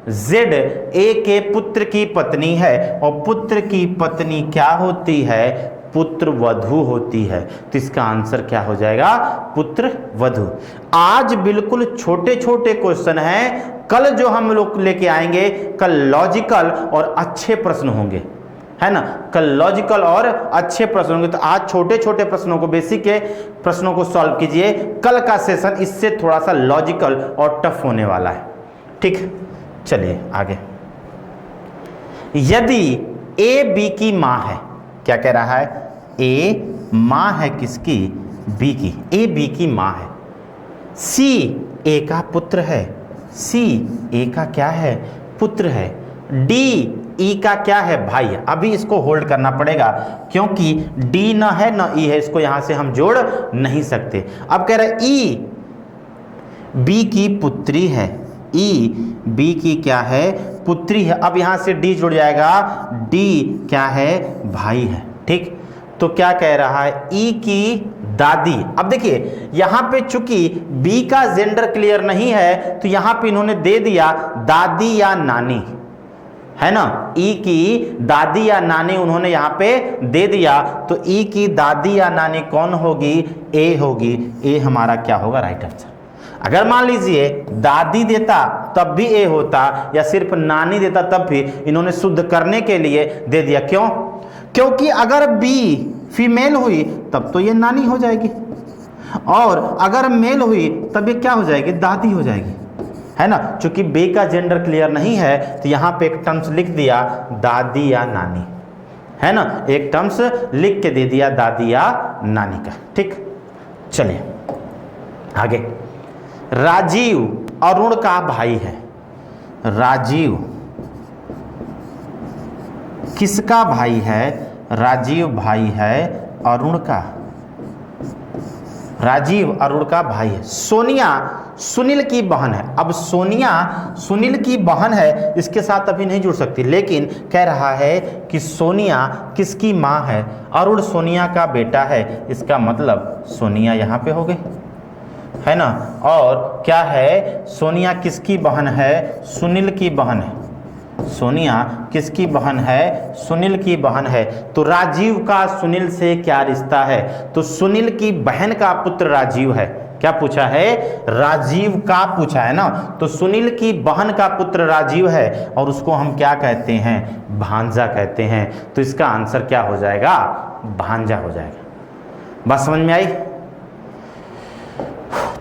जेड ए के पुत्र की पत्नी है, और पुत्र की पत्नी क्या होती है? पुत्र वधू होती है। तो इसका आंसर क्या हो जाएगा? पुत्र वधू। आज बिल्कुल छोटे छोटे क्वेश्चन हैं, कल जो हम लोग लेके आएंगे, कल लॉजिकल और अच्छे प्रश्न होंगे, है ना। कल लॉजिकल और अच्छे प्रश्न होंगे। तो आज छोटे छोटे प्रश्नों को, बेसिक के प्रश्नों को सॉल्व कीजिए। कल का सेशन इससे थोड़ा सा लॉजिकल और टफ होने वाला है। ठीक, चलिए आगे। यदि ए बी की मां है, क्या कह रहा है? ए मां है किसकी? बी की। ए बी की मां है। सी ए का पुत्र है। सी ए का क्या है? पुत्र है। डी ई का क्या है? भाई है। अभी इसको होल्ड करना पड़ेगा, क्योंकि डी ना है ना ई है, इसको यहां से हम जोड़ नहीं सकते। अब कह रहे ई बी की पुत्री है। ई बी की क्या है? पुत्री है। अब यहां से डी जुड़ जाएगा। डी क्या है? भाई है। ठीक, तो क्या कह रहा है? ई की दादी। अब देखिए यहां पे चूंकि बी का जेंडर क्लियर नहीं है, तो यहां पे इन्होंने दे दिया दादी या नानी, है ना। ई की दादी या नानी उन्होंने यहां पे दे दिया, तो ई की दादी या नानी कौन होगी? ए होगी। ए हमारा क्या होगा? Right answer. अगर मान लीजिए दादी देता तब भी ए होता, या सिर्फ नानी देता तब भी, इन्होंने शुद्ध करने के लिए दे दिया। क्यों? क्योंकि अगर बी फीमेल हुई तब तो ये नानी हो जाएगी, और अगर मेल हुई तब ये क्या हो जाएगी? दादी हो जाएगी, है ना। चूंकि बी का जेंडर क्लियर नहीं है, तो यहां पे एक टर्म्स लिख दिया दादी या नानी, है ना। एक टर्म्स लिख के दे दिया दादी या नानी का। ठीक, चलिए आगे। राजीव अरुण का भाई है। राजीव किसका भाई है? राजीव भाई है अरुण का। राजीव अरुण का भाई है। सोनिया सुनील की बहन है। अब सोनिया सुनील की बहन है, इसके साथ अभी नहीं जुड़ सकती, लेकिन कह रहा है कि सोनिया किसकी माँ है? अरुण सोनिया का बेटा है। इसका मतलब सोनिया यहाँ पे हो गई, है ना। और क्या है? सोनिया किसकी बहन है? सुनील की बहन है। सोनिया किसकी बहन है? सुनील की बहन है। तो राजीव का सुनील से क्या रिश्ता है? तो सुनील की बहन का पुत्र राजीव है। क्या पूछा है? राजीव का पूछा है ना। तो सुनील की बहन का पुत्र राजीव है, और उसको हम क्या कहते हैं? भांजा कहते हैं। तो इसका आंसर क्या हो जाएगा? भांजा हो जाएगा। बात समझ में आई?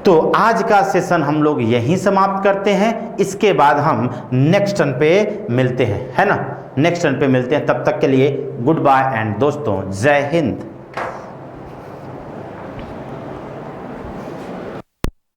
तो आज का सेशन हम लोग यहीं समाप्त करते हैं। इसके बाद हम नेक्स्ट टर्न पे मिलते हैं, है ना। नेक्स्ट टर्न पे मिलते हैं। तब तक के लिए गुड बाय एंड दोस्तों जय हिंद।